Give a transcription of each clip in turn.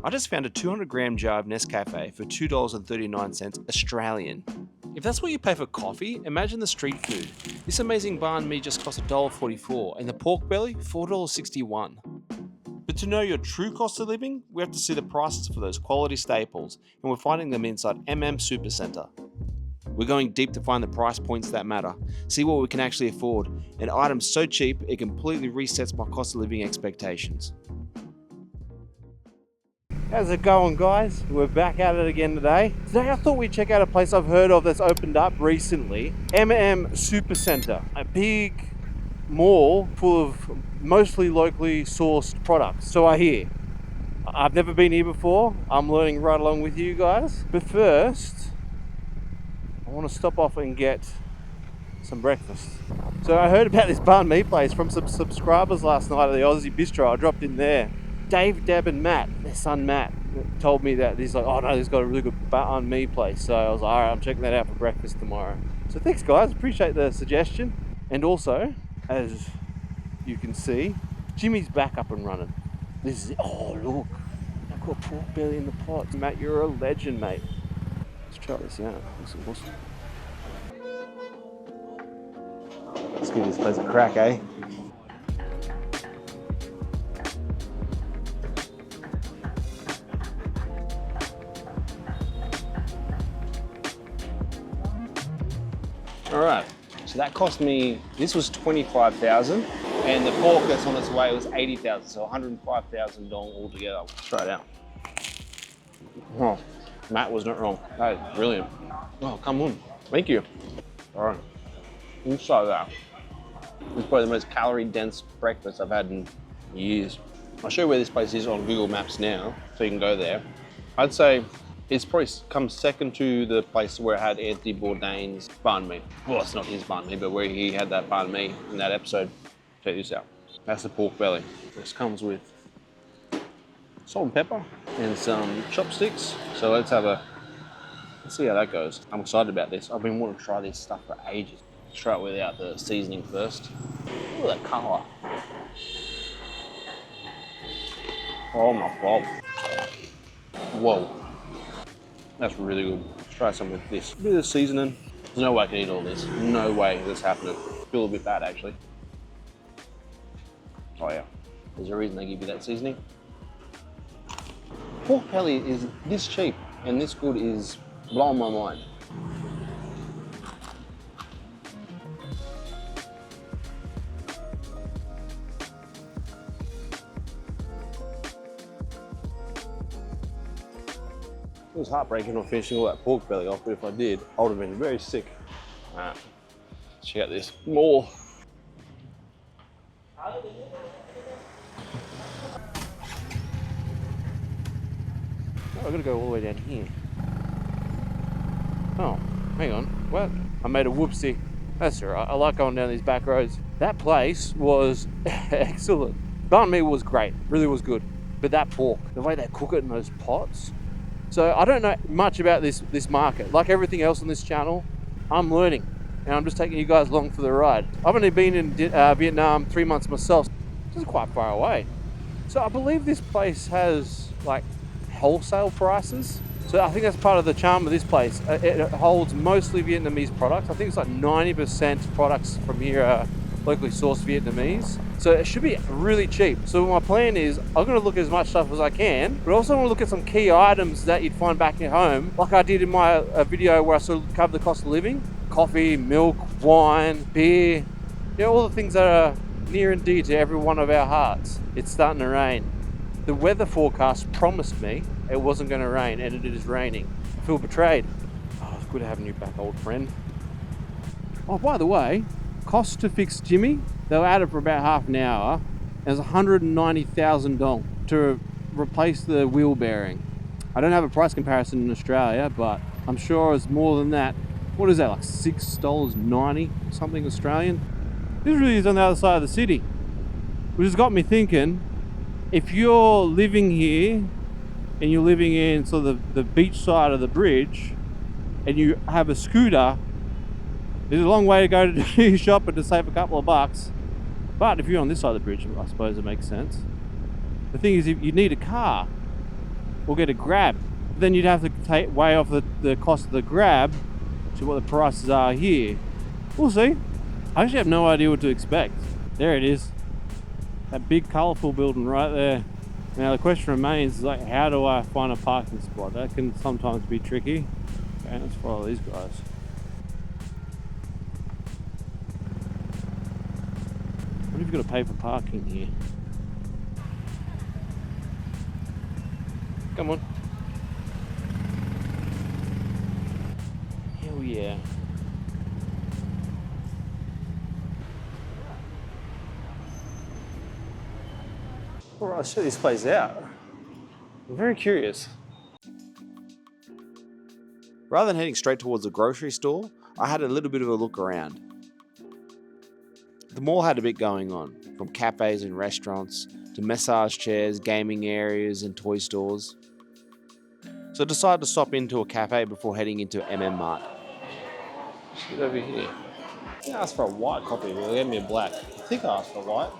I just found a 200 gram jar of Nescafe for $2.39 Australian. If that's what you pay for coffee, imagine the street food. This amazing banh mi just cost $1.44 and the pork belly $4.61. But to know your true cost of living, we have to see the prices for those quality staples, and we're finding them inside Supercenter. We're going deep to find the price points that matter, see what we can actually afford, and items so cheap it completely resets my cost of living expectations. How's it going, guys? We're back at it again today. Today I thought we'd check out a place I've heard of that's opened up recently, Supercenter, a big mall full of mostly locally sourced products. So I hear. I've never been here before. I'm learning right along with you guys. But first, I want to stop off and get some breakfast. So I heard about this banh mi place from some subscribers last night at the Aussie Bistro. I dropped in there. Dave, Deb and Matt, their son Matt, told me that he's like, oh no, he's got a really good banh mi place. So I was like, alright, I'm checking that out for breakfast tomorrow. So thanks guys, appreciate the suggestion. And also, as you can see, Jimmy's back up and running. This is it. Oh look, I've got pork belly in the pot. Matt, you're a legend, mate. Let's try this out. Looks awesome. Let's give this place a crack, eh? Alright, so that cost me, this was 25,000, and the pork that's on its way was 80,000, so 105,000 dong altogether. Let's try it out. Oh, Matt was not wrong. That is brilliant. Oh, come on. Thank you. Alright, let's try that. It's probably the most calorie-dense breakfast I've had in years. I'll show you where this place is on Google Maps now, so you can go there. I'd say it's probably comes second to the place where I had Anthony Bourdain's banh mi. Well, it's not his banh mi, but where he had that banh mi in that episode. Check this out. That's the pork belly. This comes with salt and pepper and some chopsticks. So let's see how that goes. I'm excited about this. I've been wanting to try this stuff for ages. Let's try it without the seasoning first. Look at that colour. Oh my God. Whoa. That's really good. Let's try some with this. A bit of seasoning. There's no way I can eat all this. No way this happening. I feel a bit bad actually. Oh yeah. There's a reason they give you that seasoning. Pork belly is this cheap and this good is blowing my mind. It was heartbreaking not finishing all that pork belly off, but if I did, I would have been very sick. Alright, check out this more. Oh, I've got to go all the way down here. Oh, hang on. What? I made a whoopsie. That's alright. I like going down these back roads. That place was excellent. Banh mi was great. Really was good. But that pork, the way they cook it in those pots. So I don't know much about this market. Like everything else on this channel, I'm learning. And I'm just taking you guys along for the ride. I've only been in Vietnam 3 months myself. This is quite far away. So I believe this place has like wholesale prices. So I think that's part of the charm of this place. It holds mostly Vietnamese products. I think it's like 90% products from here are locally sourced Vietnamese. So it should be really cheap. So my plan is I'm going to look at as much stuff as I can, but also want to look at some key items that you'd find back at home, like I did in my video where I sort of covered the cost of living. Coffee, milk, wine, beer, all the things that are near and dear to every one of our hearts. It's starting to rain. The weather forecast promised me it wasn't going to rain, and it is raining. I feel betrayed. Oh, it's good having you back, old friend. Oh, by the way, cost to fix Jimmy, they were at it for about half an hour. It was 190,000 dong to replace the wheel bearing. I don't have a price comparison in Australia, but I'm sure it's more than that. What is that, like $6.90 something Australian? This really is on the other side of the city, which has got me thinking, if you're living here and you're living in sort of the beach side of the bridge and you have a scooter, there's a long way to go to do your shopping to save a couple of bucks. But if you're on this side of the bridge, I suppose it makes sense. The thing is, you need a car. or get a grab. Then you'd have to take way off the cost of the grab to what the prices are here. We'll see. I actually have no idea what to expect. There it is. That big colourful building right there. Now the question remains, like, how do I find a parking spot? That can sometimes be tricky. Okay, let's follow these guys. What have you got to pay for parking here? Come on. Hell yeah. All right, let's check this place out. I'm very curious. Rather than heading straight towards the grocery store, I had a little bit of a look around. The mall had a bit going on, from cafes and restaurants to massage chairs, gaming areas and toy stores. So I decided to stop into a cafe before heading into Mart. Get over here. I think I asked for a white coffee, but they gave me a black. I think I asked for a white.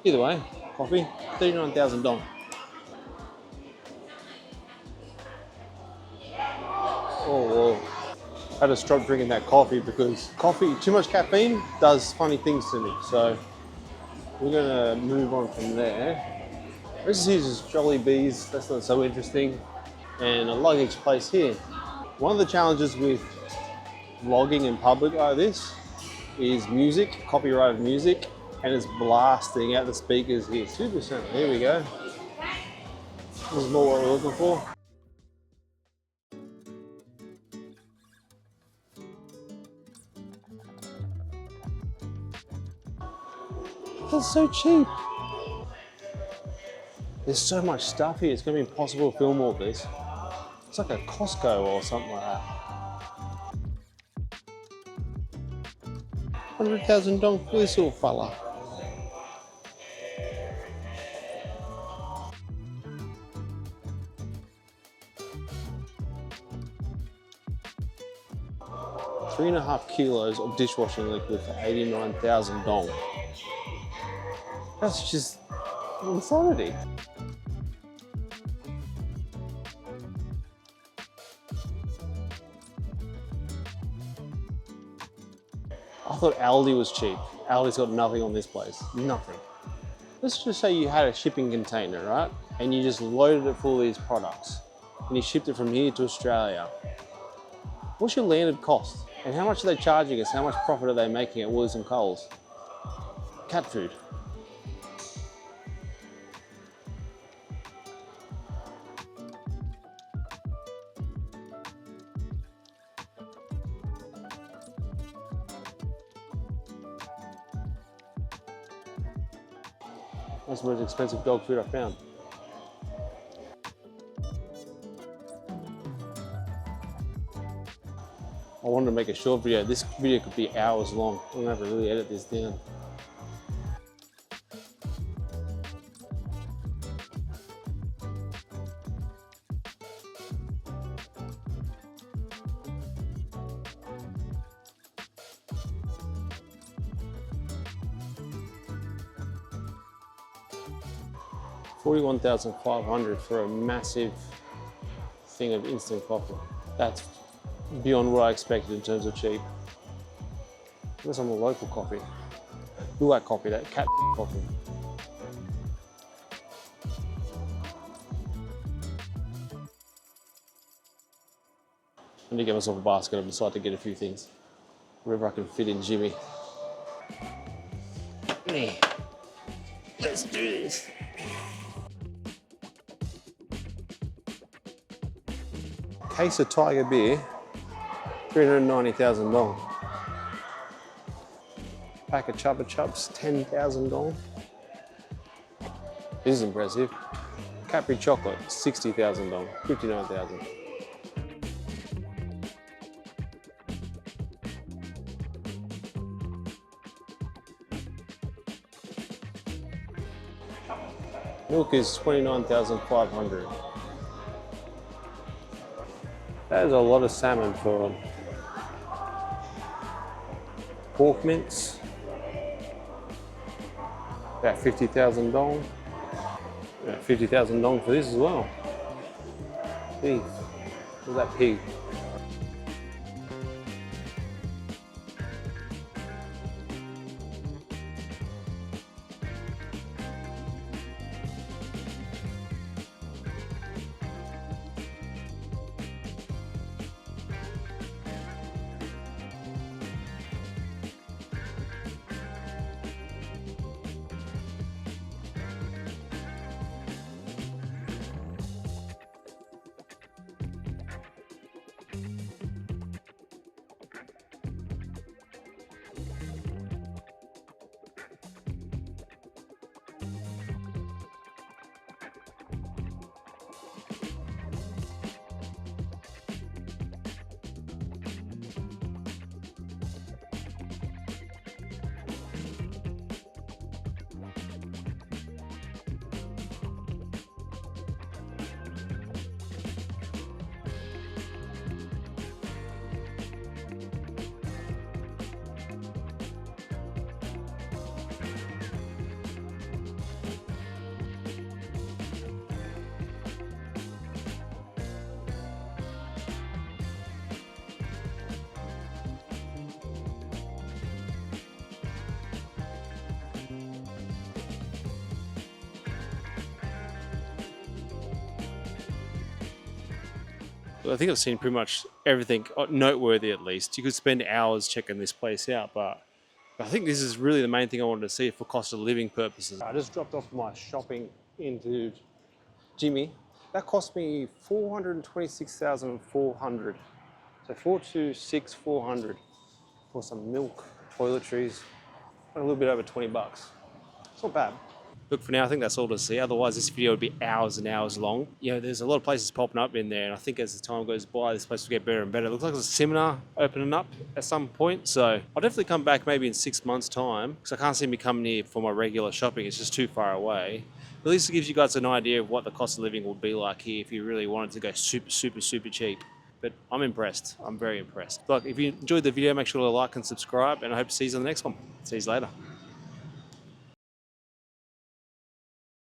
Either way, coffee, 39,000 dong. Oh, well. I had to stop drinking that coffee because too much caffeine does funny things to me. So we're gonna move on from there. This is Jolly Bees, that's not so interesting. And a luggage place here. One of the challenges with vlogging in public like this is music, copyrighted music, and it's blasting out the speakers here. Supercenter, here we go. This is more what we're looking for. That's so cheap. There's so much stuff here, it's gonna be impossible to film all this. It's like a Costco or something like that. 100,000 dong for this little fella. Three and a half kilos of dishwashing liquid for 89,000 dong. That's just insanity. I thought Aldi was cheap. Aldi's got nothing on this place, nothing. Let's just say you had a shipping container, right? And you just loaded it full of these products and you shipped it from here to Australia. What's your landed cost? And how much are they charging us? How much profit are they making at Woolies and Coles? Cat food. That's the most expensive dog food I found. I wanted to make a short video. This video could be hours long. I'm gonna have to really edit this down. $41,500 for a massive thing of instant coffee. That's beyond what I expected in terms of cheap. Unless I'm a local coffee. Look at that coffee, that cat coffee. I need to get myself a basket. I've decided to get a few things. Wherever I can fit in Jimmy. Let's do this. Case of Tiger beer, 390,000 dong. Pack of Chupa Chups, 10,000 dong. This is impressive. Cadbury chocolate, 60,000 dong, 59,000. Milk is 29,500. That is a lot of salmon for pork mince. About 50,000 dong. About 50,000 dong for this as well. Jeez, look at that pig. I think I've seen pretty much everything noteworthy, at least. You could spend hours checking this place out, but I think this is really the main thing I wanted to see for cost of living purposes. I just dropped off my shopping into Jimmy. That cost me $426,400. So 426,400 for some milk, toiletries, a little bit over 20 bucks. It's not bad. Look, for now, I think that's all to see. Otherwise, this video would be hours and hours long. You know, there's a lot of places popping up in there, and I think as the time goes by, this place will get better and better. It looks like there's a seminar opening up at some point, so I'll definitely come back maybe in 6 months' time, because I can't see me coming here for my regular shopping. It's just too far away. But at least it gives you guys an idea of what the cost of living would be like here if you really wanted to go super, super, super cheap. But I'm impressed. I'm very impressed. Look, if you enjoyed the video, make sure to like and subscribe, and I hope to see you on the next one. See you later.